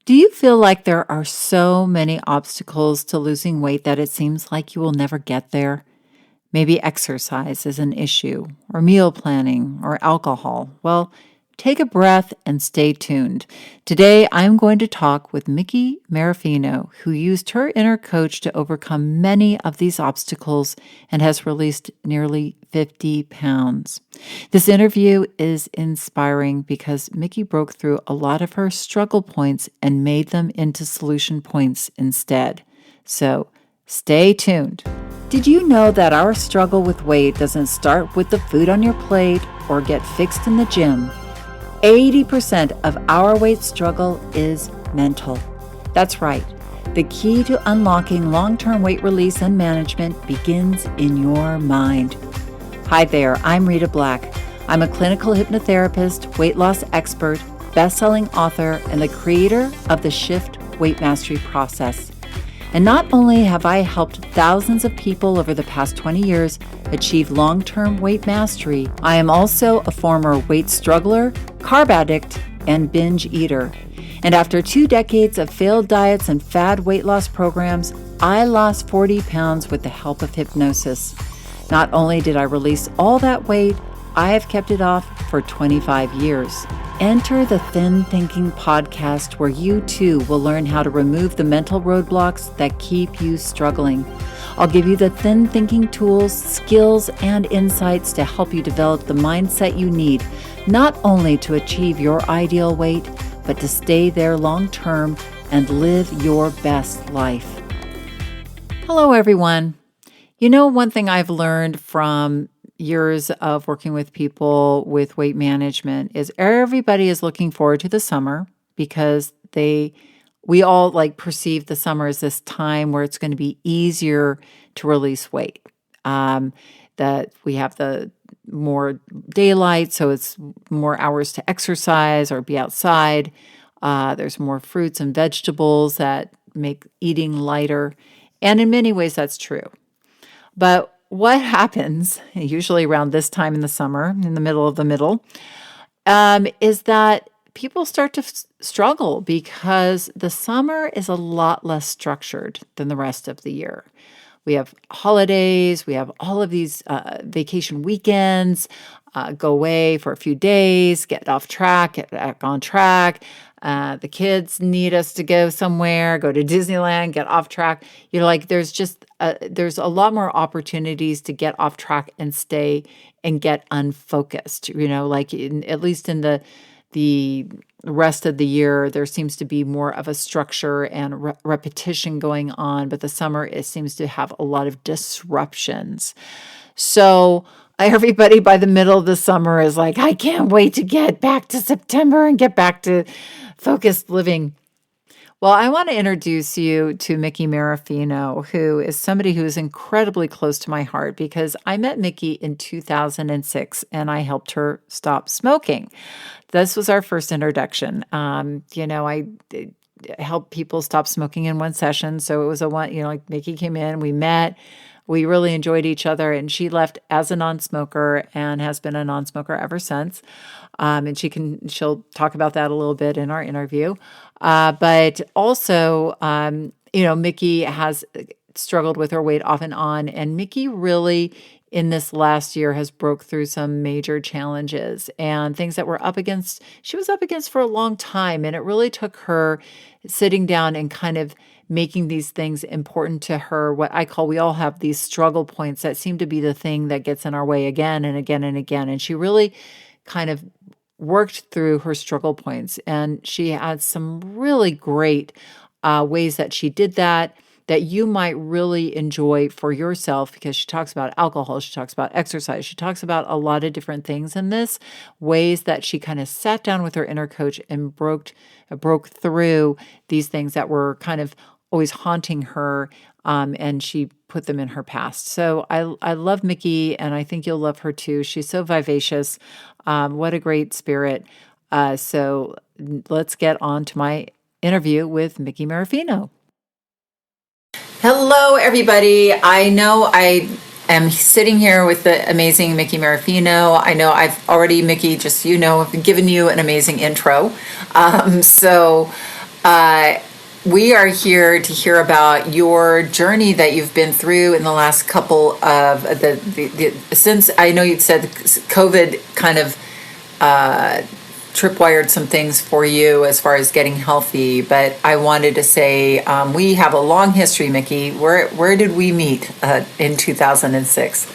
Do you feel like there are so many obstacles to losing weight that it seems like you will never get there? Maybe exercise is an issue, or meal planning, or alcohol. Well, take a breath and stay tuned. Today, I'm going to talk with Mickey Marrafino, who used her inner coach to overcome many of these obstacles and has released nearly 50 pounds. This interview is inspiring because Mickey broke through a lot of her struggle points and made them into solution points instead. So, stay tuned. Did you know that our struggle with weight doesn't start with the food on your plate or get fixed in the gym? 80% of our weight struggle is mental. That's right. The key to unlocking long-term weight release and management begins in your mind. Hi there, I'm Rita Black. I'm a clinical hypnotherapist, weight loss expert, best-selling author, and the creator of the Shift Weight Mastery process. And not only have I helped thousands of people over the past 20 years achieve long-term weight mastery, I am also a former weight struggler, carb addict, and binge eater. And after 2 decades of failed diets and fad weight loss programs, I lost 40 pounds with the help of hypnosis. Not only did I release all that weight, I have kept it off for 25 years. Enter the Thin Thinking podcast, where you too will learn how to remove the mental roadblocks that keep you struggling. I'll give you the thin thinking tools, skills, and insights to help you develop the mindset you need, not only to achieve your ideal weight, but to stay there long term and live your best life. Hello, everyone. You know, one thing I've learned from years of working with people with weight management is everybody is looking forward to the summer because we all perceive the summer as this time where it's going to be easier to release weight. That we have the more daylight, so it's more hours to exercise or be outside. There's more fruits and vegetables that make eating lighter. And in many ways, that's true. But what happens, usually around this time in the summer, in the middle of the middle, is that people start to struggle because the summer is a lot less structured than the rest of the year. We have holidays, we have all of these vacation weekends, go away for a few days, get off track, get back on track. The kids need us to go somewhere, go to Disneyland, get off track. There's a lot more opportunities to get off track and stay and get unfocused. At least in the rest of the year, there seems to be more of a structure and repetition going on, but the summer, it seems to have a lot of disruptions. So everybody by the middle of the summer is like, I can't wait to get back to September and get back to focused living. Well, I want to introduce you to Mickey Marrafino, who is somebody who is incredibly close to my heart because I met Mickey in 2006 and I helped her stop smoking. This was our first introduction. I helped people stop smoking in one session. So it was Mickey came in, we met, we really enjoyed each other, and she left as a non-smoker and has been a non-smoker ever since. And she'll talk about that a little bit in our interview. But also, Mickey has struggled with her weight off and on, and Mickey really in this last year has broke through some major challenges and things that she was up against for a long time. And it really took her sitting down and kind of making these things important to her. We all have these struggle points that seem to be the thing that gets in our way again and again and again. And she really kind of worked through her struggle points. And she had some really great ways that she did that you might really enjoy for yourself, because she talks about alcohol, she talks about exercise, she talks about a lot of different things in this, ways that she kind of sat down with her inner coach and broke through these things that were kind of always haunting her, and she put them in her past. So I love Mickey, and I think you'll love her too. She's so vivacious. What a great spirit. So let's get on to my interview with Mickey Marrafino. Hello, everybody. I know I am sitting here with the amazing Mickey Marrafino. I know I've already, Mickey, just, I've given you an amazing intro. We are here to hear about your journey that you've been through in the last couple of since I know you said COVID kind of tripwired some things for you as far as getting healthy, but I wanted to say we have a long history, Mickey. Where did we meet in 2006?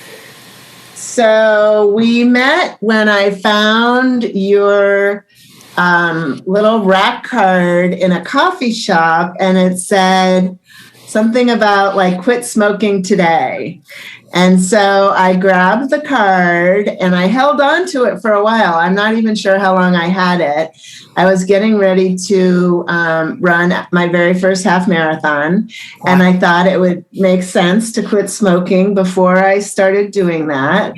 So we met when I found your little rack card in a coffee shop, and it said something about like quit smoking today. And so I grabbed the card and I held on to it for a while. I'm not even sure how long I had it. I was getting ready to run my very first half marathon. Wow. And I thought it would make sense to quit smoking before I started doing that.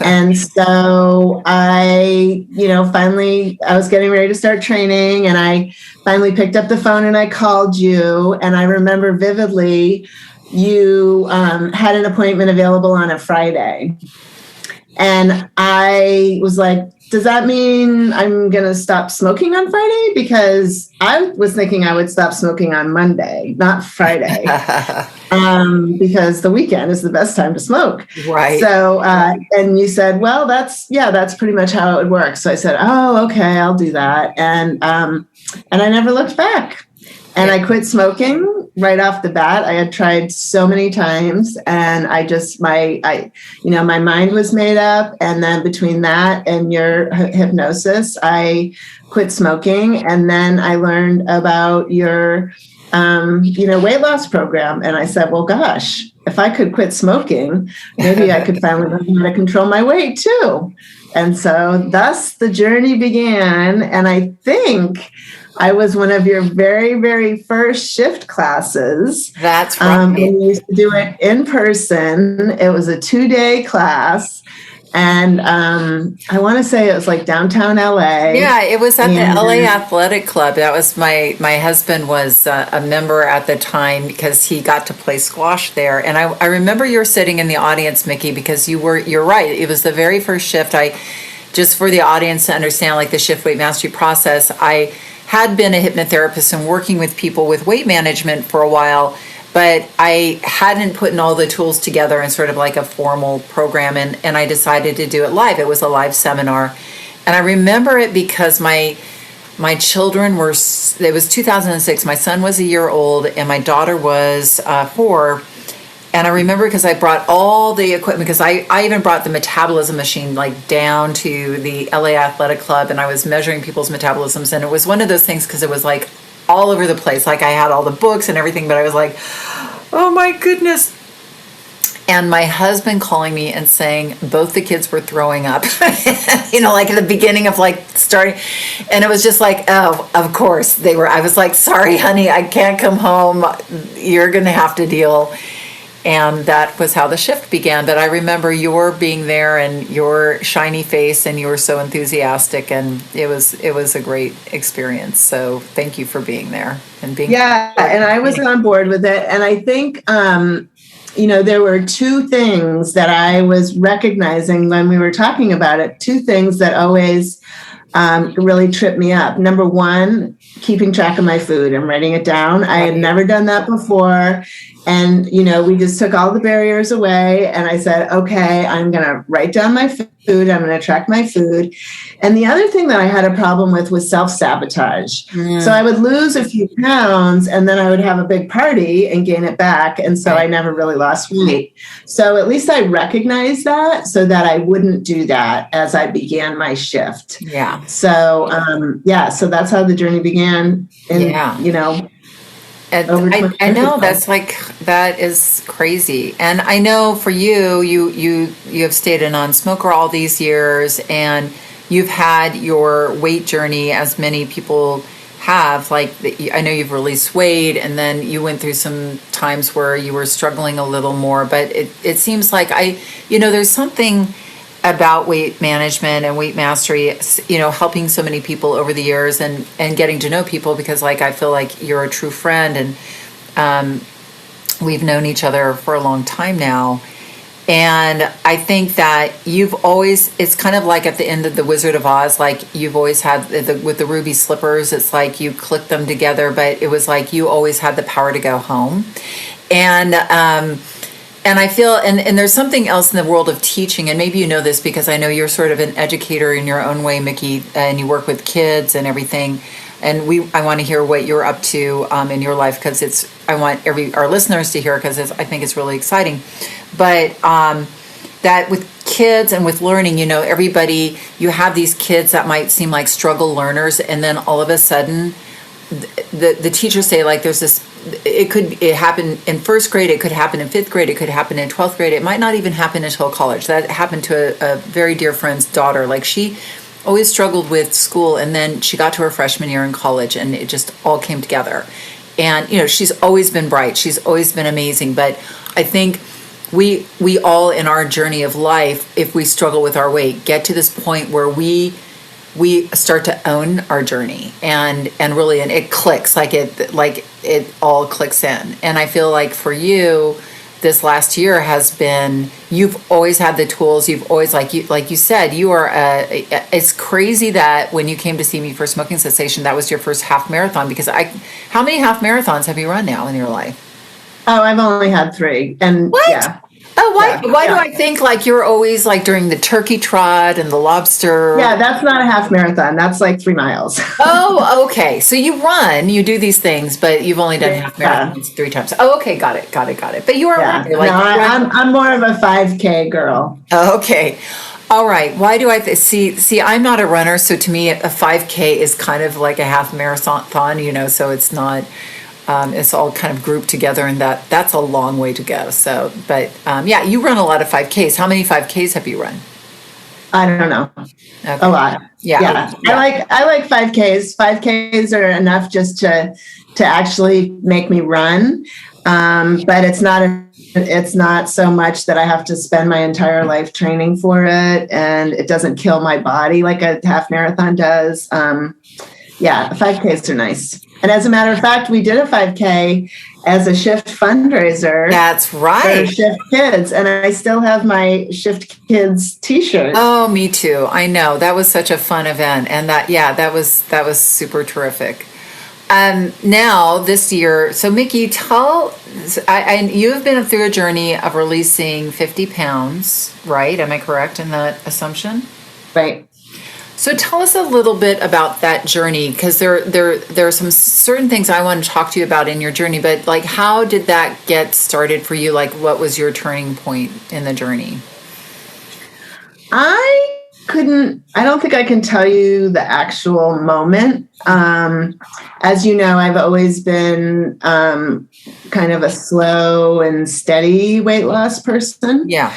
And so I was getting ready to start training, and I finally picked up the phone and I called you. And I remember vividly, you had an appointment available on a Friday. And I was like, does that mean I'm going to stop smoking on Friday? Because I was thinking I would stop smoking on Monday, not Friday, because the weekend is the best time to smoke. Right. So, and you said, well, that's pretty much how it would work. So I said, oh, okay, I'll do that. And I never looked back. And I quit smoking right off the bat. I had tried so many times, and my mind was made up. And then between that and your hypnosis, I quit smoking. And then I learned about your, weight loss program. And I said, well, gosh, if I could quit smoking, maybe I could finally learn how to control my weight too. And so thus the journey began. And I think I was one of your very, very first shift classes. That's right. We used to do it in person. It was a 2-day class. And I want to say it was like downtown LA. Yeah, it was at the LA Athletic Club. That was my husband was a member at the time because he got to play squash there. And I remember you were sitting in the audience, Mickey, because you're right. It was the very first shift. Just for the audience to understand, like the shift weight mastery process, I had been a hypnotherapist and working with people with weight management for a while, but I hadn't put in all the tools together in sort of like a formal program, and I decided to do it live. It was a live seminar. And I remember it because my children it was 2006. My son was a year old and my daughter was 4. And I remember because I brought all the equipment, because I even brought the metabolism machine like down to the LA Athletic Club, and I was measuring people's metabolisms. And it was one of those things because it was like all over the place. Like I had all the books and everything, but I was like, oh my goodness. And my husband calling me and saying both the kids were throwing up, like at the beginning of like starting. And it was just like, oh, of course they were. I was like, sorry, honey, I can't come home. You're going to have to deal. And that was how the shift began. But I remember your being there and your shiny face, and you were so enthusiastic, and it was a great experience. So thank you for being there and being. Yeah, and I was on board with it. And I think, there were two things that I was recognizing when we were talking about it, two things that always really tripped me up. Number one, keeping track of my food and writing it down. I had never done that before. And, we just took all the barriers away, and I said, okay, I'm going to write down my food. I'm going to track my food. And the other thing that I had a problem with was self-sabotage. So I would lose a few pounds, and then I would have a big party and gain it back. And so I never really lost weight. So at least I recognized that so that I wouldn't do that as I began my shift. Yeah. So, so that's how the journey began. And I know that is crazy. And I know for you have stayed a non-smoker all these years, and you've had your weight journey as many people have. Like, I know you've released weight, and then you went through some times where you were struggling a little more, but it seems like there's something about weight management and weight mastery, helping so many people over the years and getting to know people, because I feel like you're a true friend, and we've known each other for a long time now. And I think that you've always, it's kind of like at the end of The Wizard of Oz, like you've always had with the ruby slippers, it's like you click them together, but it was like you always had the power to go home. And I feel, and there's something else in the world of teaching, and maybe you know this because I know you're sort of an educator in your own way, Mickey, and you work with kids and everything. And I want to hear what you're up to in your life because I want our listeners to hear because I think it's really exciting. But that with kids and with learning, everybody, you have these kids that might seem like struggle learners, and then all of a sudden, the teachers say like there's this. It happened in first grade. It could happen in fifth grade. It could happen in 12th grade. It might not even happen until college. That happened to a very dear friend's daughter. Like she always struggled with school, and then she got to her freshman year in college, and it just all came together. And she's always been bright. She's always been amazing. But I think we all in our journey of life, if we struggle with our weight, get to this point where we start to own our journey and really, and it clicks like it all clicks in. And I feel like for you, this last year has been, you've always had the tools. You've always, like you said, you are it's crazy that when you came to see me for smoking cessation, that was your first half marathon because how many half marathons have you run now in your life? Oh, I've only had 3. And what? Yeah. Oh, why do I think like you're always like during the turkey trot and the lobster? Yeah, that's not a half marathon. That's like 3 miles. Oh, okay. So you do these things, but you've only done half marathons 3 times. Oh, okay. Got it. But you are Yeah. right. Like, No, I'm more of a 5K girl. Okay. All right. Why do I see? I'm not a runner, so to me, a 5K is kind of like a half marathon. So it's not. It's all kind of grouped together, and that's a long way to go. So, but yeah, you run a lot of 5Ks. How many 5Ks have you run? I don't know. Okay. A lot. Yeah. I like 5Ks. 5Ks are enough just to actually make me run. But it's not so much that I have to spend my entire life training for it, and it doesn't kill my body like a half marathon does. 5Ks are nice. And as a matter of fact, we did a 5K as a Shift fundraiser. That's right. For Shift Kids. And I still have my Shift Kids t-shirt. Oh, me too. I know. That was such a fun event. And that was super terrific. Now this year, so Mickey, you have been through a journey of releasing 50 pounds, right? Am I correct in that assumption? Right. So tell us a little bit about that journey, because there are some certain things I want to talk to you about in your journey, but like how did that get started for you? Like what was your turning point in the journey? I don't think I can tell you the actual moment. As you know, I've always been kind of a slow and steady weight loss person. Yeah.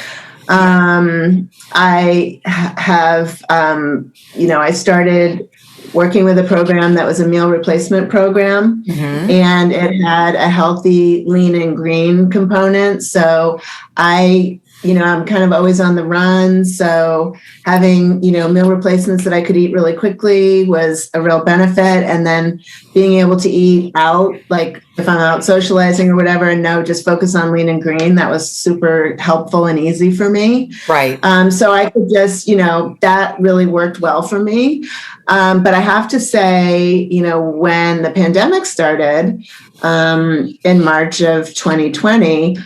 I have, I started working with a program that was a meal replacement program, and it had a healthy, lean and green component. So I'm kind of always on the run. So having, meal replacements that I could eat really quickly was a real benefit. And then being able to eat out, like if I'm out socializing or whatever, and just focus on lean and green, that was super helpful and easy for me. Right. So I could just, that really worked well for me. But I have to say, when the pandemic started in March of 2020,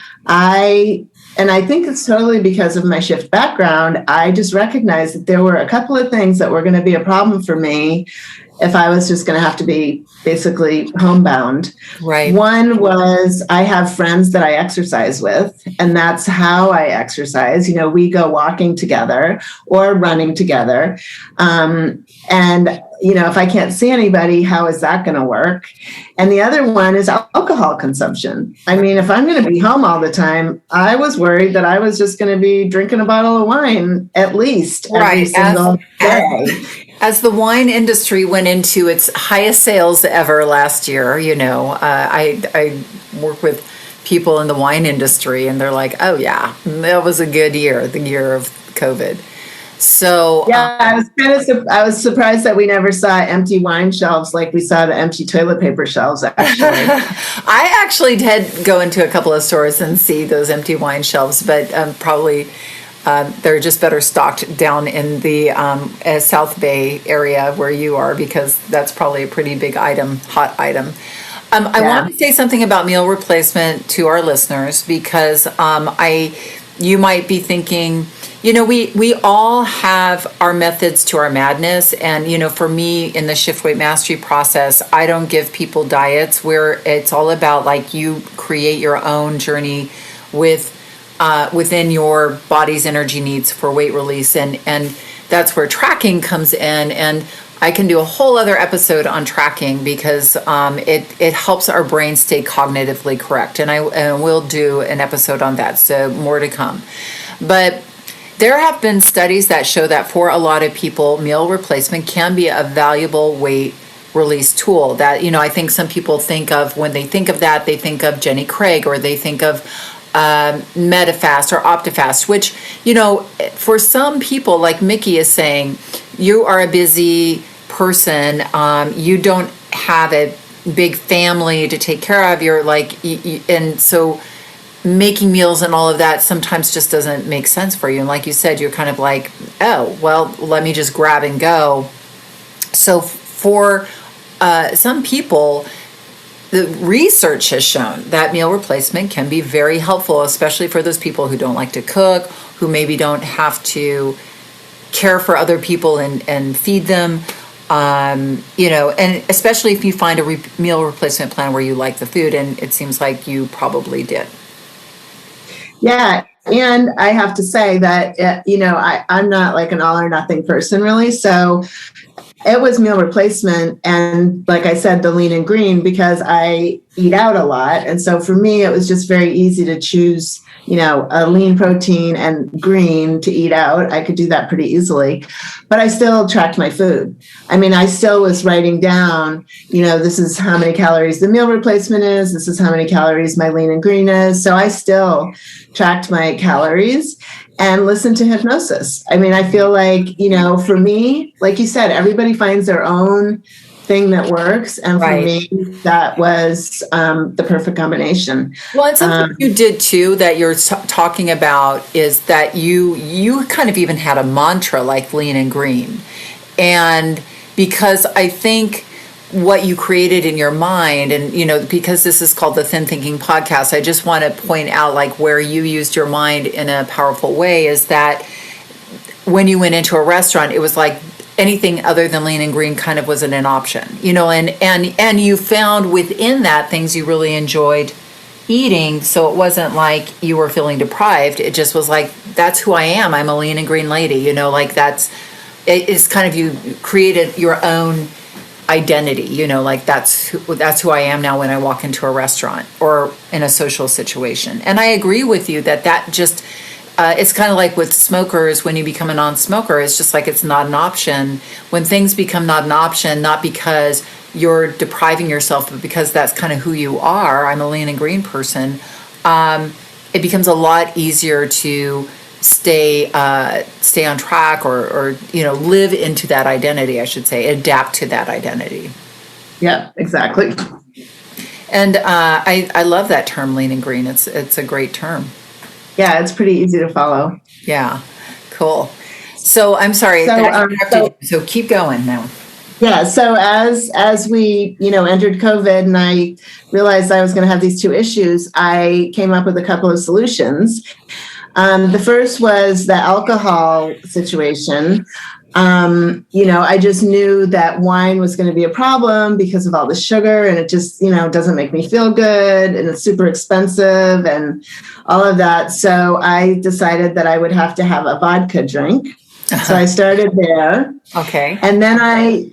and I think it's totally because of my Shift background, I just recognized that there were a couple of things that were going to be a problem for me if I was just going to have to be basically homebound. Right. One was I have friends that I exercise with, and that's how I exercise. We go walking together or running together. And if I can't see anybody, how is that going to work? And the other one is alcohol consumption. I mean, if I'm going to be home all the time, I was worried that I was just going to be drinking a bottle of wine at least every single day. As the wine industry went into its highest sales ever last year, I work with people in the wine industry, and they're like, oh yeah, that was a good year, the year of COVID. So, Yeah, I was surprised that we never saw empty wine shelves like we saw the empty toilet paper shelves, actually. I actually did go into a couple of stores and see those empty wine shelves, but probably they're just better stocked down in the South Bay area where you are, because that's probably a pretty big item, hot item. I want Yeah. to say something about meal replacement to our listeners, because you might be thinking, we all have our methods to our madness. And, for me in the Shift Weight Mastery process, I don't give people diets where it's all about like you create your own journey within your body's energy needs for weight release. And that's where tracking comes in. And I can do a whole other episode on tracking, because it helps our brain stay cognitively correct. And I will do an episode on that. So more to come. But there have been studies that show that for a lot of people, meal replacement can be a valuable weight release tool. That, I think some people think of, when they think of that, they think of Jenny Craig, or they think of Medifast or Optifast, which, for some people, like Mickey is saying, you are a busy person. You don't have a big family to take care of. You're like, and so making meals and all of that sometimes just doesn't make sense for you. And like you said, you're kind of like, oh, well, let me just grab and go. So for some people, the research has shown that meal replacement can be very helpful, especially for those people who don't like to cook, who maybe don't have to care for other people and feed them. And especially if you find a meal replacement plan where you like the food, and it seems like you probably did. Yeah. And I have to say that, I'm not like an all or nothing person, really. So it was meal replacement. And like I said, the lean and green, because I eat out a lot. And so for me, it was just very easy to choose, a lean protein and green to eat out. I could do that pretty easily, but I still tracked my food. I mean, I still was writing down, this is how many calories the meal replacement is. This is how many calories my lean and green is. So I still tracked my calories and listened to hypnosis. I mean, I feel like, for me, like you said, everybody finds their own thing that works. And for Right. me, that was the perfect combination. Well, and something you did too that you're talking about is that you kind of even had a mantra like lean and green. And because I think what you created in your mind, and because this is called the Thin Thinking Podcast, I just want to point out like where you used your mind in a powerful way is that when you went into a restaurant, it was like anything other than lean and green kind of wasn't an option, and you found within that things you really enjoyed eating. So it wasn't like you were feeling deprived. It just was like, that's who I am. I'm a lean and green lady, like it's kind of, you created your own identity, like that's who I am now when I walk into a restaurant or in a social situation. And I agree with you that just it's kind of like with smokers. When you become a non-smoker, it's just like it's not an option. When things become not an option, not because you're depriving yourself, but because that's kind of who you are. I'm a lean and green person. It becomes a lot easier to stay on track, or live into that identity, I should say, adapt to that identity. Yeah, exactly. And I love that term, lean and green. It's a great term. Yeah, it's pretty easy to follow. Yeah, cool. So I'm sorry. So keep going now. Yeah. So as we, entered COVID and I realized I was going to have these two issues, I came up with a couple of solutions. The first was the alcohol situation. I just knew that wine was going to be a problem because of all the sugar, and it just, doesn't make me feel good, and it's super expensive and all of that. So I decided that I would have to have a vodka drink. So I started there. Okay. And then I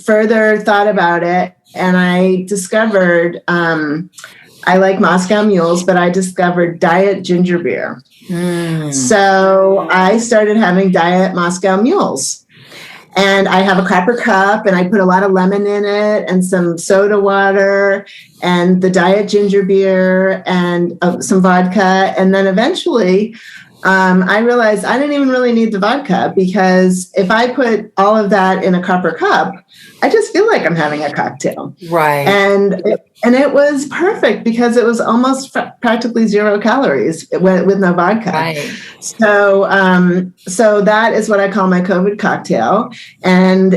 further thought about it, and I discovered, I like Moscow mules, but I discovered diet ginger beer. So I started having diet Moscow mules, and I have a copper cup, and I put a lot of lemon in it and some soda water and the diet ginger beer and some vodka. And then eventually I realized I didn't even really need the vodka, because if I put all of that in a copper cup, I just feel like I'm having a cocktail. Right. And it was perfect, because it was almost practically 0 calories with no vodka. Right. So that is what I call my COVID cocktail. And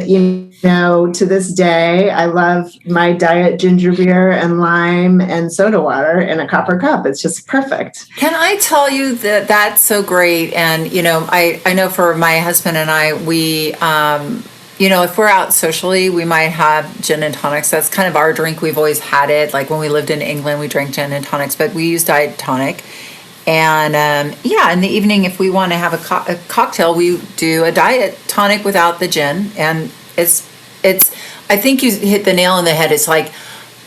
to this day, I love my diet ginger beer and lime and soda water in a copper cup. It's just perfect. Can I tell you that that's so great? And, I know for my husband and I, we, if we're out socially, we might have gin and tonics. That's kind of our drink. We've always had it. Like when we lived in England, we drank gin and tonics, but we use diet tonic. And in the evening, if we want to have a cocktail, we do a diet tonic without the gin. And it's. I think you hit the nail on the head. It's like,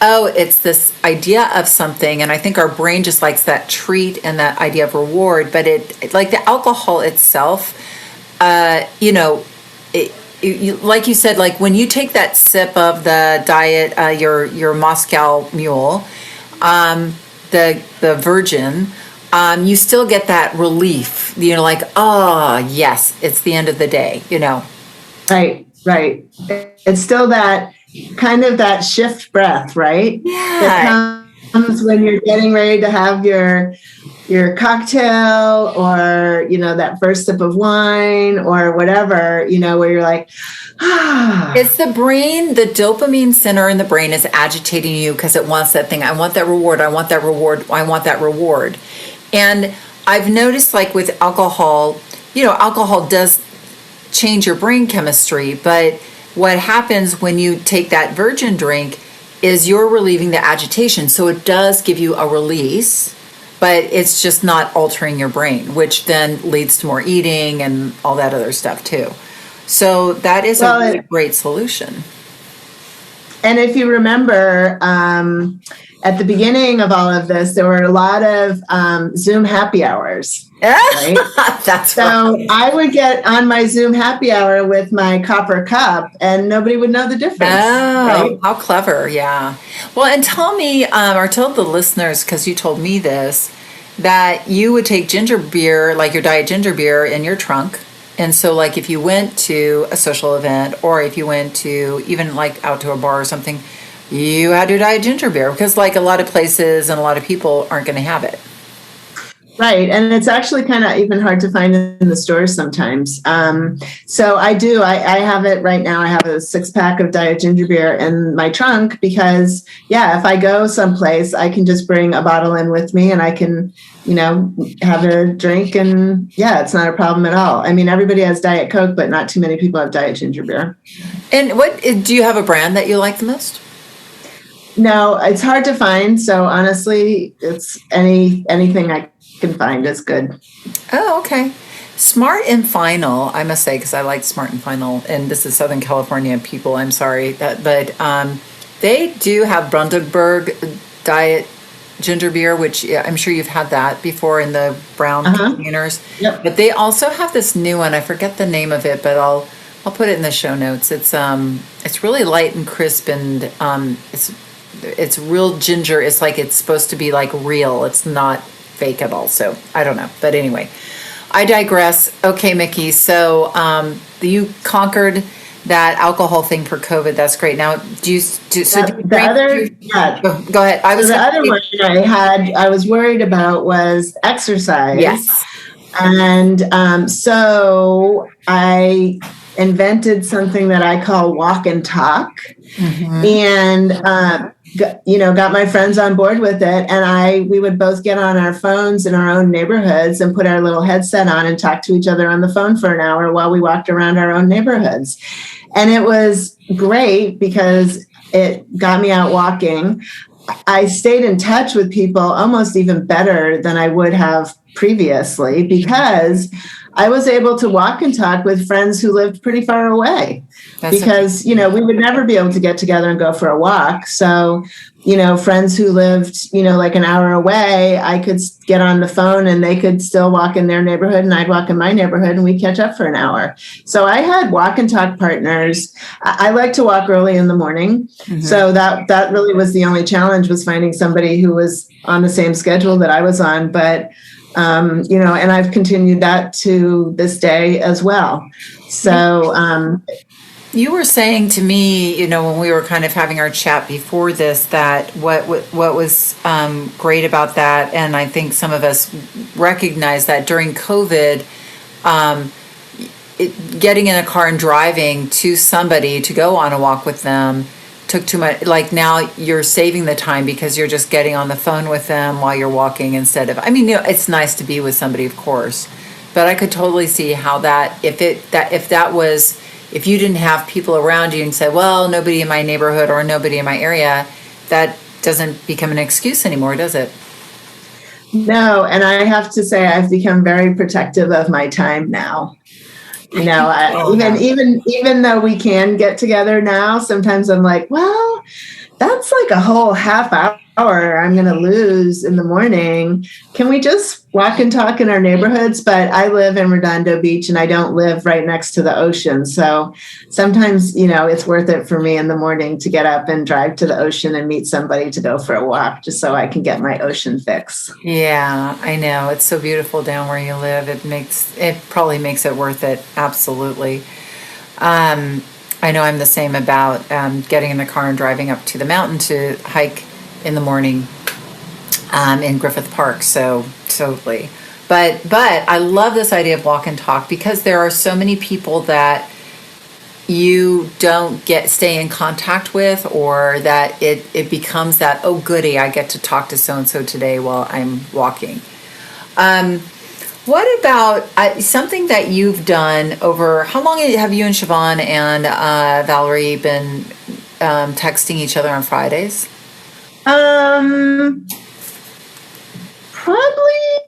oh, it's this idea of something, and I think our brain just likes that treat and that idea of reward. But it like the alcohol itself, like you said, like when you take that sip of the diet, your Moscow Mule, the Virgin. You still get that relief, like, oh, yes, it's the end of the day, Right. It's still that kind of that shift breath, right? Yeah. It comes when you're getting ready to have your cocktail, or, that first sip of wine or whatever, where you're like, ah. It's the brain, the dopamine center in the brain is agitating you because it wants that thing. I want that reward. I want that reward. I want that reward. And I've noticed, like with alcohol, alcohol does change your brain chemistry, but what happens when you take that virgin drink is you're relieving the agitation. So it does give you a release, but it's just not altering your brain, which then leads to more eating and all that other stuff too. So that is a really great solution. And if you remember, at the beginning of all of this, there were a lot of Zoom happy hours. Right? That's so right. I would get on my Zoom happy hour with my copper cup, and nobody would know the difference. Oh, right? How clever. Yeah. Well, and tell me, or tell the listeners, because you told me this, that you would take ginger beer, like your diet ginger beer, in your trunk. And so, like, if you went to a social event, or if you went to even like out to a bar or something, you had your diet ginger beer, because like a lot of places and a lot of people aren't going to have it. Right. And it's actually kind of even hard to find in the stores sometimes. So I do. I have it right now. I have a 6-pack of diet ginger beer in my trunk because, if I go someplace, I can just bring a bottle in with me and I can, have a drink. And it's not a problem at all. I mean, everybody has Diet Coke, but not too many people have diet ginger beer. And what do you have a brand that you like the most? No, it's hard to find. So honestly, it's anything I can find is good. Oh, okay. Smart and Final, I must say, because I like Smart and Final, and this is Southern California people, I'm sorry, but they do have Brandenburg diet ginger beer, which I'm sure you've had that before in the brown containers. Yep. But they also have this new one. I forget the name of it, but I'll put it in the show notes. It's really light and crisp, and it's real ginger. It's like it's supposed to be like real. It's not fake at all. So I don't know. But anyway, I digress. Okay, Mickey. So you conquered that alcohol thing for COVID. That's great. Now, go ahead. The other one I was worried about was exercise. Yes. And so I invented something that I call walk and talk. Mm-hmm. And got my friends on board with it, and we would both get on our phones in our own neighborhoods and put our little headset on and talk to each other on the phone for an hour while we walked around our own neighborhoods. And it was great because it got me out walking. I stayed in touch with people almost even better than I would have previously because I was able to walk and talk with friends who lived pretty far away. Because we would never be able to get together and go for a walk. So, friends who lived, like an hour away, I could get on the phone and they could still walk in their neighborhood and I'd walk in my neighborhood and we'd catch up for an hour. So I had walk and talk partners. I like to walk early in the morning. Mm-hmm. So that really was the only challenge, was finding somebody who was on the same schedule that I was on. But And I've continued that to this day as well. So, You were saying to me, when we were kind of having our chat before this, that what was great about that, and I think some of us recognize that during COVID, um, getting in a car and driving to somebody to go on a walk with them took too much. Like now, you're saving the time because you're just getting on the phone with them while you're walking instead of. I mean, it's nice to be with somebody, of course, but I could totally see how that if you didn't have people around you and say, well, nobody in my neighborhood or nobody in my area, that doesn't become an excuse anymore, does it? no, and I have to say I've become very protective of my time now. I think we all have. Even though we can get together now, sometimes I'm like, well, that's like a whole half hour I'm going to lose in the morning. Can we just walk and talk in our neighborhoods? But I live in Redondo Beach and I don't live right next to the ocean. So sometimes, it's worth it for me in the morning to get up and drive to the ocean and meet somebody to go for a walk just so I can get my ocean fix. Yeah, I know. It's so beautiful down where you live. It probably makes it worth it. Absolutely. I know I'm the same about getting in the car and driving up to the mountain to hike in the morning in Griffith Park. So totally. But I love this idea of walk and talk because there are so many people that you don't stay in contact with, or that it becomes that, oh goody, I get to talk to so and so today while I'm walking. Um, what about something that you've done over, how long have you and Siobhan and Valerie been texting each other on Fridays? Um, Probably,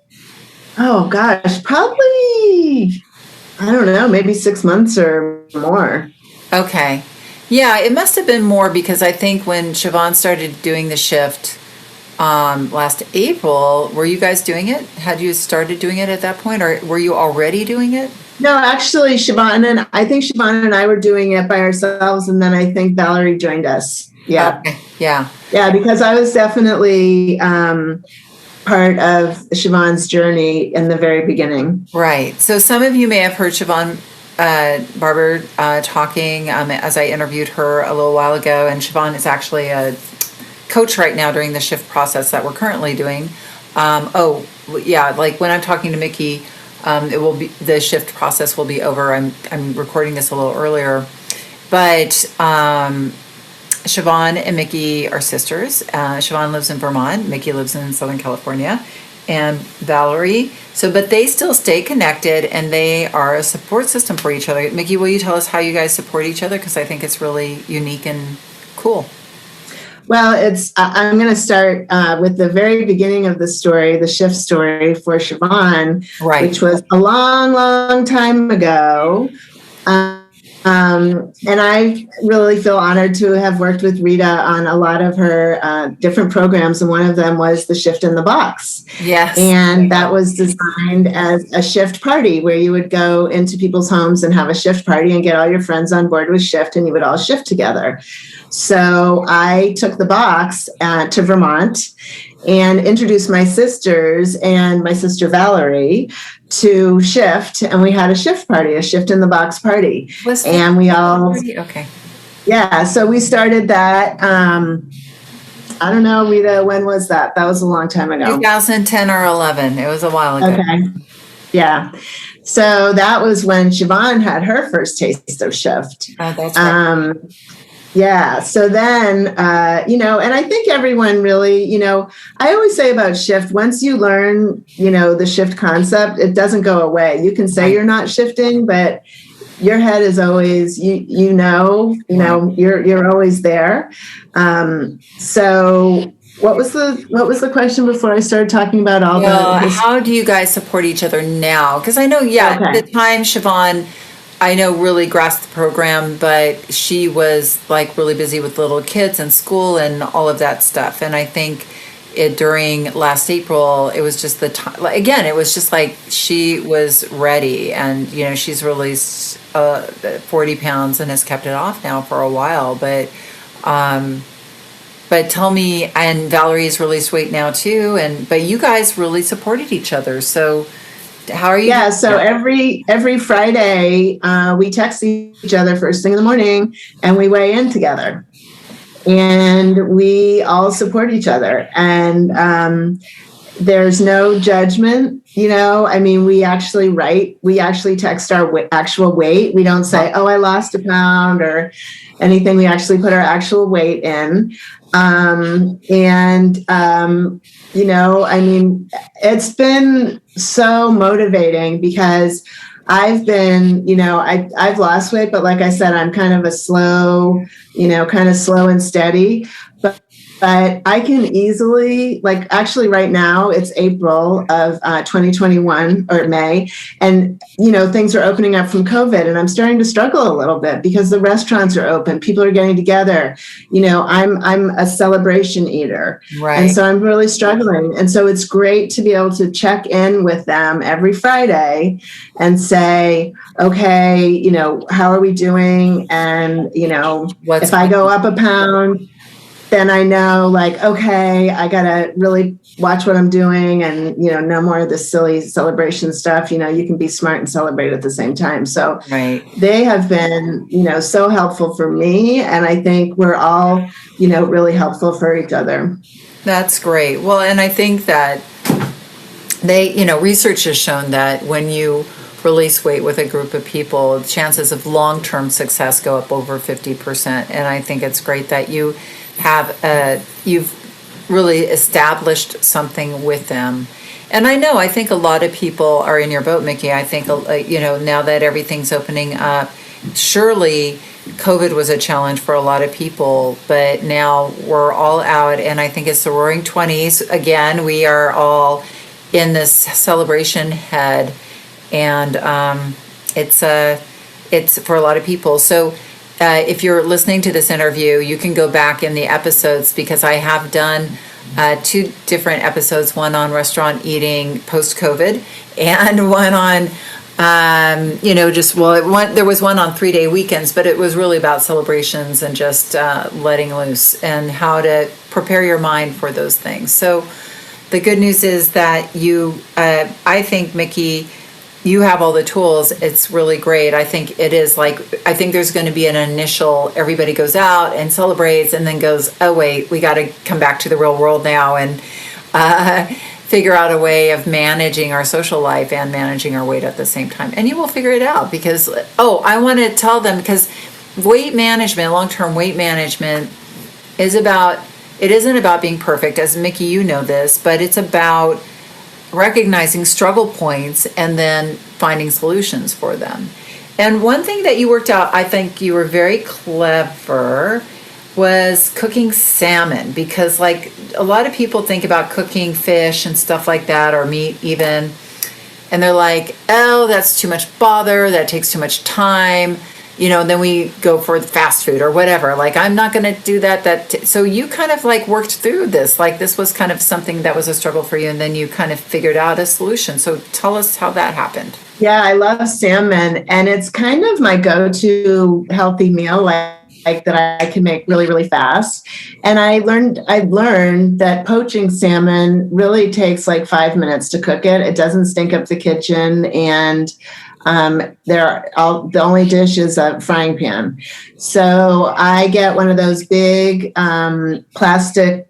oh gosh, probably, I don't know, maybe 6 months or more. Okay. Yeah, it must have been more because I think when Siobhan started doing the shift last April, were you guys doing it? Had you started doing it at that point, or were you already doing it? No, actually, I think Siobhan and I were doing it by ourselves, and then I think Valerie joined us. Yeah. Okay. Yeah. Yeah, because I was definitely part of Siobhan's journey in the very beginning. Right. So some of you may have heard Siobhan Barber talking as I interviewed her a little while ago, and Siobhan is actually a coach right now during the shift process that we're currently doing. Yeah, like when I'm talking to Mickey, it will be the shift process will be over. I'm recording this a little earlier, but Siobhan and Mickey are sisters. Siobhan lives in Vermont. Mickey lives in Southern California, and Valerie. But they still stay connected, and they are a support system for each other. Mickey, will you tell us how you guys support each other? Because I think it's really unique and cool. Well, I'm going to start with the very beginning of the story, the shift story for Siobhan, Right. which was a long, long time ago. And I really feel honored to have worked with Rita on a lot of her different programs. And one of them was the Shift in the Box. Yes. And that was designed as a shift party where you would go into people's homes and have a shift party and get all your friends on board with shift, and you would all shift together. So I took the box to Vermont and introduced my sisters and my sister Valerie to shift, and we had a shift party, a shift in the box party. And we all, okay. Yeah, so we started that. I don't know, Rita, when was that? That was a long time ago. 2010 or 11. It was a while ago. Okay. Yeah. So that was when Siobhan had her first taste of shift. Oh, that's right. Yeah. So then, and I think everyone really, I always say about shift, once you learn, the shift concept, it doesn't go away. You can say you're not shifting, but your head is always, you're always there. So what was the question before I started talking about all how do you guys support each other now? Because I know, at the time, Siobhan, I know, really grasped the program, but she was like really busy with little kids and school and all of that stuff. And I think during last April, it was just the time, again, it was just like she was ready, and, she's released 40 pounds and has kept it off now for a while. But but tell me, and Valerie's released weight now too, but you guys really supported each other. So how are you Yeah, doing? so every Friday, we text each other first thing in the morning, and we weigh in together, and we all support each other, and there's no judgment. I mean, we actually text our actual weight. We don't say, "Oh, I lost a pound" or anything. We actually put our actual weight in, I mean, it's been so motivating because I've lost weight, but like I said, I'm kind of a slow, kind of slow and steady. But I can easily, like, actually right now it's April of 2021 or May, and things are opening up from COVID, and I'm starting to struggle a little bit because the restaurants are open, people are getting together. I'm a celebration eater, Right. And so I'm really struggling. And so it's great to be able to check in with them every Friday and say, okay, how are we doing? And if I go up a pound, then I know, like, okay, I got to really watch what I'm doing, and, no more of this silly celebration stuff. You can be smart and celebrate at the same time. So Right. They have been, so helpful for me. And I think we're all, really helpful for each other. That's great. Well, and I think that research has shown that when you release weight with a group of people, chances of long-term success go up over 50%. And I think it's great that you've really established something with them. And I think a lot of people are in your boat, Mickey. I think, now that everything's opening up, surely COVID was a challenge for a lot of people, but now we're all out, and I think it's the roaring 20s. Again, we are all in this celebration head, and it's for a lot of people. So if you're listening to this interview, you can go back in the episodes, because I have done 2 different episodes, one on restaurant eating post-COVID and one on, there was one on 3-day weekends, but it was really about celebrations and just letting loose and how to prepare your mind for those things. So the good news is that I think, Mickey, you have all the tools. It's really great. I think there's going to be an initial, everybody goes out and celebrates and then goes, oh wait, we got to come back to the real world now and figure out a way of managing our social life and managing our weight at the same time. And you will figure it out, because, I want to tell them, because weight management, long-term weight management it isn't about being perfect, as Mickey, you know this, but it's about recognizing struggle points and then finding solutions for them. And one thing that you worked out, I think you were very clever, was cooking salmon, because like a lot of people think about cooking fish and stuff like that, or meat even, and they're like, oh, that's too much bother, that takes too much time, and then we go for fast food or whatever. Like, I'm not going to do that. So you kind of like worked through this. Like, this was kind of something that was a struggle for you, and then you kind of figured out a solution. So tell us how that happened. Yeah, I love salmon, and it's kind of my go-to healthy meal, like that I can make really, really fast. And I've learned that poaching salmon really takes like 5 minutes to cook it. It doesn't stink up the kitchen, and the only dish is a frying pan. So I get one of those big plastic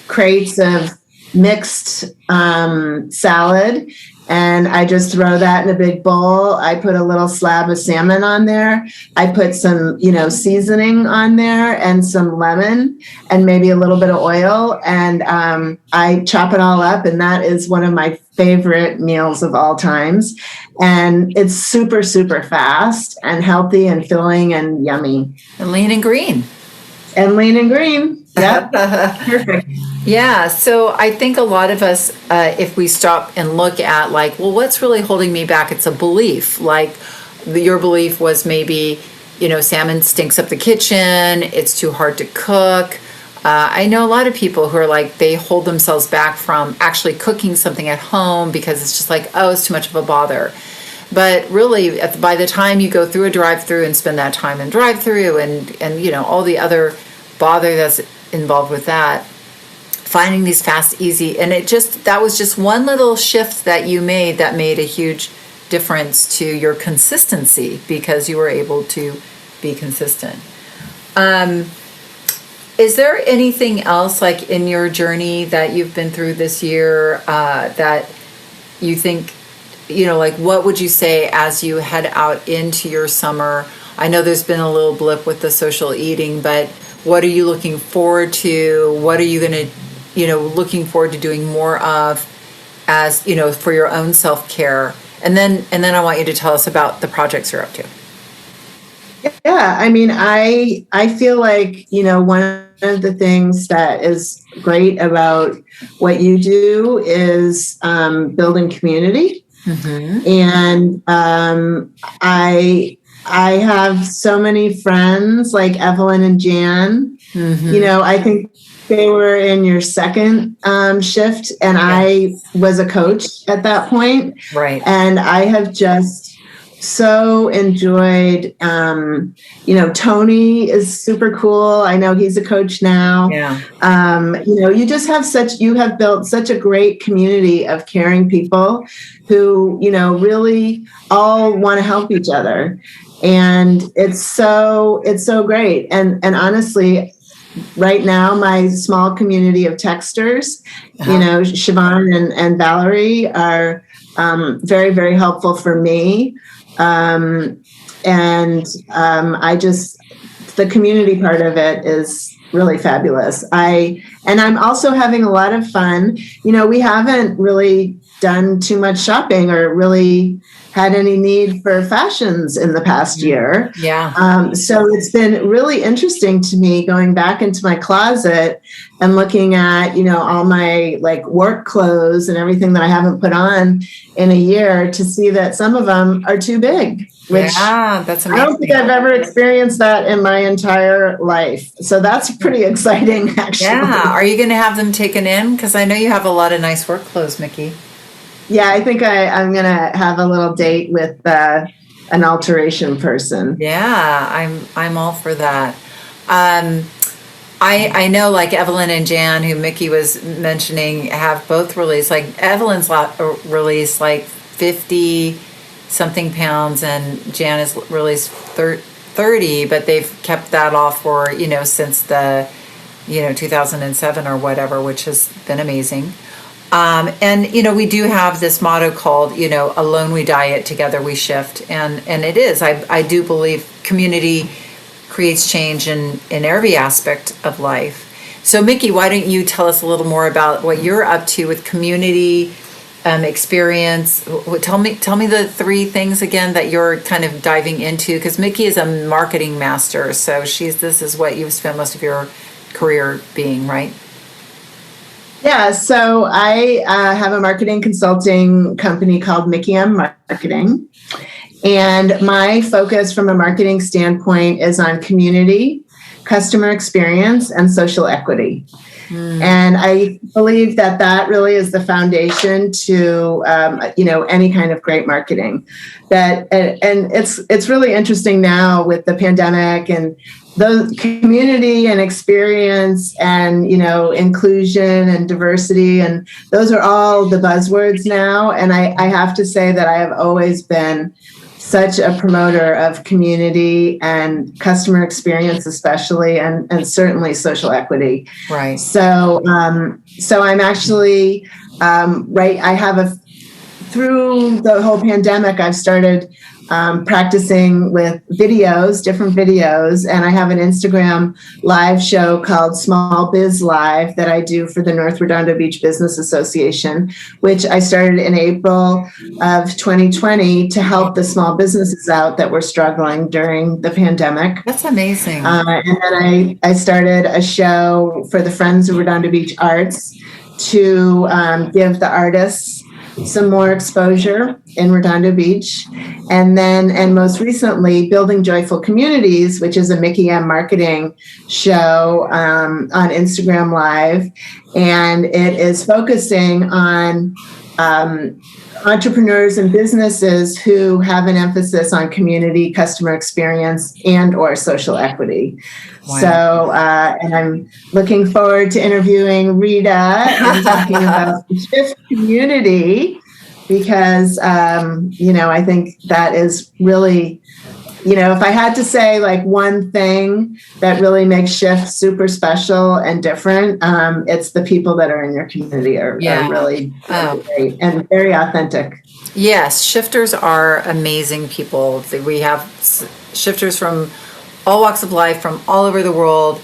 crates of mixed salad, and I just throw that in a big bowl. I put a little slab of salmon on there. I put some, seasoning on there and some lemon and maybe a little bit of oil. And I chop it all up. And that is one of my favorite meals of all times. And it's super, super fast and healthy and filling and yummy. And lean and green. Yep. Perfect. Yeah. So I think a lot of us, if we stop and look at like, well, what's really holding me back? It's a belief. Like your belief was maybe, salmon stinks up the kitchen. It's too hard to cook. I know a lot of people who are like, they hold themselves back from actually cooking something at home because it's just like, oh, it's too much of a bother. But really, by the time you go through a drive-through and spend that time in drive-through and all the other bother that's involved with that, finding these fast, easy, and that was just one little shift that you made that made a huge difference to your consistency because you were able to be consistent. Is there anything else like in your journey that you've been through this year that you think, like what would you say as you head out into your summer? I know there's been a little blip with the social eating, but what are you looking forward to? What are you going to, looking forward to doing more of as, for your own self-care? And then I want you to tell us about the projects you're up to. Yeah, I mean, I feel like, one of the things that is great about what you do is building community. Mm-hmm. And I have so many friends like Evelyn and Jan. Mm-hmm. I think they were in your second shift, and I was a coach at that point. Right. And I have just so enjoyed, Tony is super cool. I know he's a coach now. Yeah. You have built such a great community of caring people who, really all want to help each other. And it's so great. And honestly, right now, my small community of texters, Siobhan and Valerie are very, very helpful for me. The community part of it is really fabulous. I'm also having a lot of fun. We haven't really done too much shopping or really had any need for fashions in the past year. Yeah. So it's been really interesting to me going back into my closet and looking at, all my like work clothes and everything that I haven't put on in a year to see that some of them are too big. Which that's amazing. I don't think I've ever experienced that in my entire life. So that's pretty exciting, actually. Yeah. Are you going to have them taken in? Because I know you have a lot of nice work clothes, Mickey. Yeah, I think I'm going to have a little date with an alteration person. Yeah, I'm all for that. I know like Evelyn and Jan, who Mickey was mentioning, have both released, like Evelyn's released like 50 something pounds and Jan has released 30, but they've kept that off for, since the, 2007 or whatever, which has been amazing. And we do have this motto called, alone we diet, together we shift. And it is, I do believe community creates change in every aspect of life. So Mickey, why don't you tell us a little more about what you're up to with community experience? Tell me the three things again that you're kind of diving into, because Mickey is a marketing master. So this is what you've spent most of your career being, right? Yeah, so I have a marketing consulting company called Mickey Marrafino. And my focus from a marketing standpoint is on community, customer experience, and social equity. And I believe that really is the foundation to, any kind of great marketing. And it's really interesting now with the pandemic and the community and experience and, inclusion and diversity. And those are all the buzzwords now. And I have to say that I have always been such a promoter of community and customer experience, especially, and certainly social equity. Right. So I'm actually, through the whole pandemic, I've started practicing with different videos, and I have an Instagram live show called Small Biz Live that I do for the North Redondo Beach Business Association, which I started in April of 2020 to help the small businesses out that were struggling during the pandemic. That's amazing. And then I started a show for the Friends of Redondo Beach Arts to give the artists some more exposure in Redondo Beach. And most recently, Building Joyful Communities, which is a Mickey M marketing show on Instagram Live. And it is focusing on entrepreneurs and businesses who have an emphasis on community, customer experience, and or social equity. Wow. So, and I'm looking forward to interviewing Rita and talking about the Shift community because, I think that is really, if I had to say like one thing that really makes Shift super special and different, it's the people that are in your community are really great and very authentic. Yes, shifters are amazing people. We have shifters from all walks of life, from all over the world,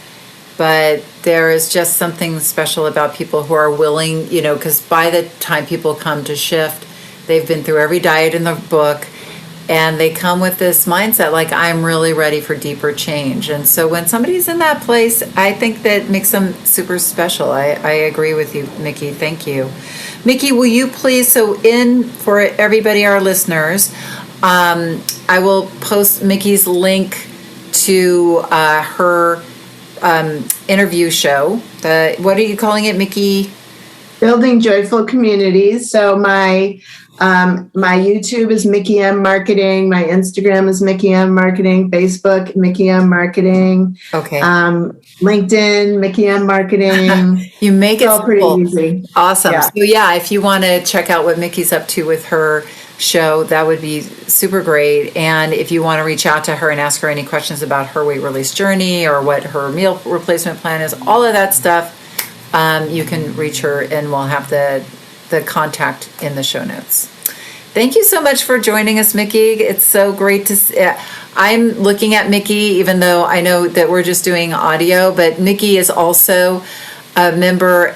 but there is just something special about people who are willing, because by the time people come to Shift, they've been through every diet in the book. And they come with this mindset like, I'm really ready for deeper change. And so when somebody's in that place, I think that makes them super special. I agree with you, Mickey. Thank you. Mickey, will you please, for everybody, our listeners, I will post Mickey's link to her interview show. What are you calling it, Mickey? Building Joyful Communities. So my YouTube is Mickey M Marketing. My Instagram is Mickey M Marketing. Facebook, Mickey M Marketing. Okay. LinkedIn, Mickey M Marketing. You make it all pretty easy. Awesome. Yeah. So if you want to check out what Mickey's up to with her show, that would be super great. And if you want to reach out to her and ask her any questions about her weight release journey or what her meal replacement plan is, all of that stuff, you can reach her, and we'll have the contact in the show notes. Thank you so much for joining us, Mickey. It's so great to see. I'm looking at Mickey, even though I know that we're just doing audio, but Mickey is also a member.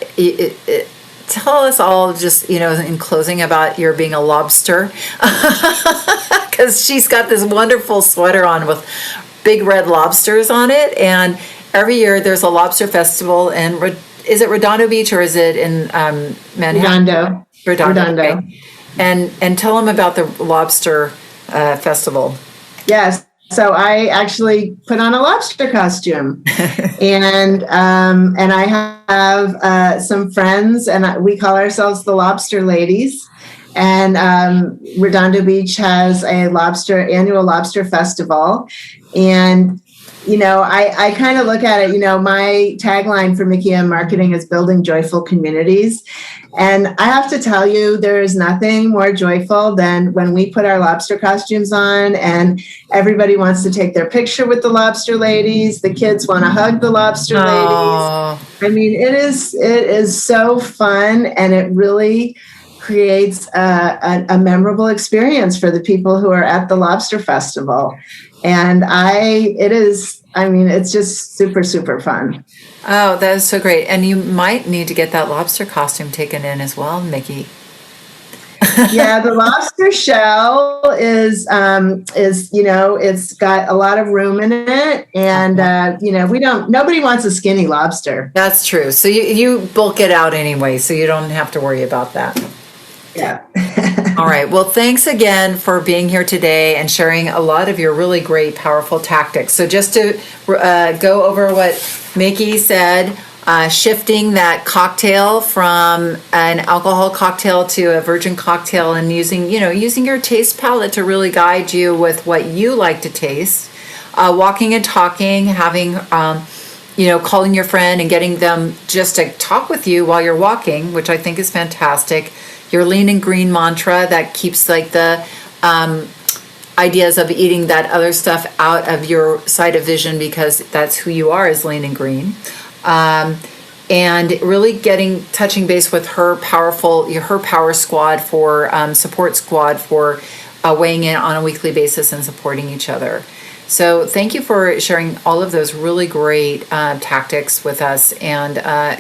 Tell us all just, in closing about your being a lobster, because she's got this wonderful sweater on with big red lobsters on it. And every year there's a lobster festival in is it Redondo Beach or is it in Manhattan? Redondo. Okay. And tell them about the lobster festival. Yes. So I actually put on a lobster costume, and I have some friends, and we call ourselves the Lobster Ladies. And Redondo Beach has a annual lobster festival, and I kind of look at it, my tagline for Mickey M Marketing is building joyful communities. And I have to tell you, there is nothing more joyful than when we put our lobster costumes on and everybody wants to take their picture with the lobster ladies. The kids want to hug the lobster ladies. I mean, it is so fun, and it really creates a memorable experience for the people who are at the lobster festival. And it's just super, super fun. Oh, that is so great. And you might need to get that lobster costume taken in as well, Mickey. Yeah, the lobster shell is it's got a lot of room in it. And, nobody wants a skinny lobster. That's true. So you bulk it out anyway, so you don't have to worry about that. Yeah. All right. Well, thanks again for being here today and sharing a lot of your really great, powerful tactics. So just to go over what Mickey said, shifting that cocktail from an alcohol cocktail to a virgin cocktail, and using your taste palette to really guide you with what you like to taste, walking and talking, having, calling your friend and getting them just to talk with you while you're walking, which I think is fantastic. Your lean and green mantra that keeps like the ideas of eating that other stuff out of your sight of vision, because that's who you are, is lean and green. And really touching base with her power squad for support squad for weighing in on a weekly basis and supporting each other. So thank you for sharing all of those really great tactics with us, and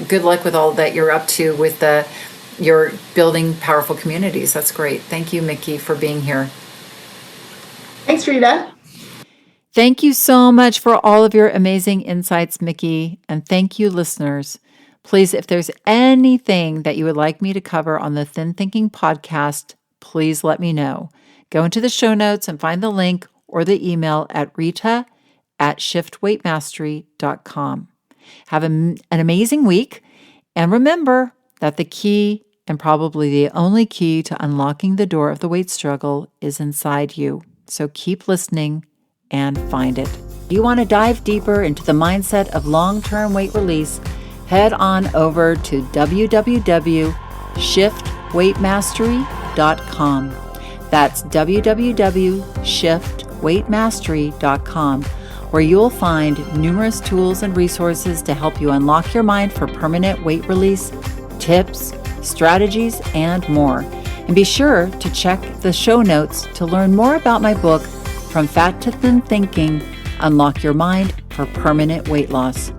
good luck with all that you're up to with your building powerful communities. That's great. Thank you, Mickey, for being here. Thanks, Rita. Thank you so much for all of your amazing insights, Mickey. And thank you, listeners. Please, if there's anything that you would like me to cover on the Thin Thinking podcast, please let me know. Go into the show notes and find the link or the email at rita@shiftweightmastery.com. Have an amazing week. And remember that the key and probably the only key to unlocking the door of the weight struggle is inside you. So keep listening and find it. If you want to dive deeper into the mindset of long-term weight release, head on over to www.shiftweightmastery.com. That's www.shiftweightmastery.com, where you'll find numerous tools and resources to help you unlock your mind for permanent weight release, tips, strategies, and more. And be sure to check the show notes to learn more about my book, From Fat to Thin Thinking: Unlock Your Mind for Permanent Weight Loss.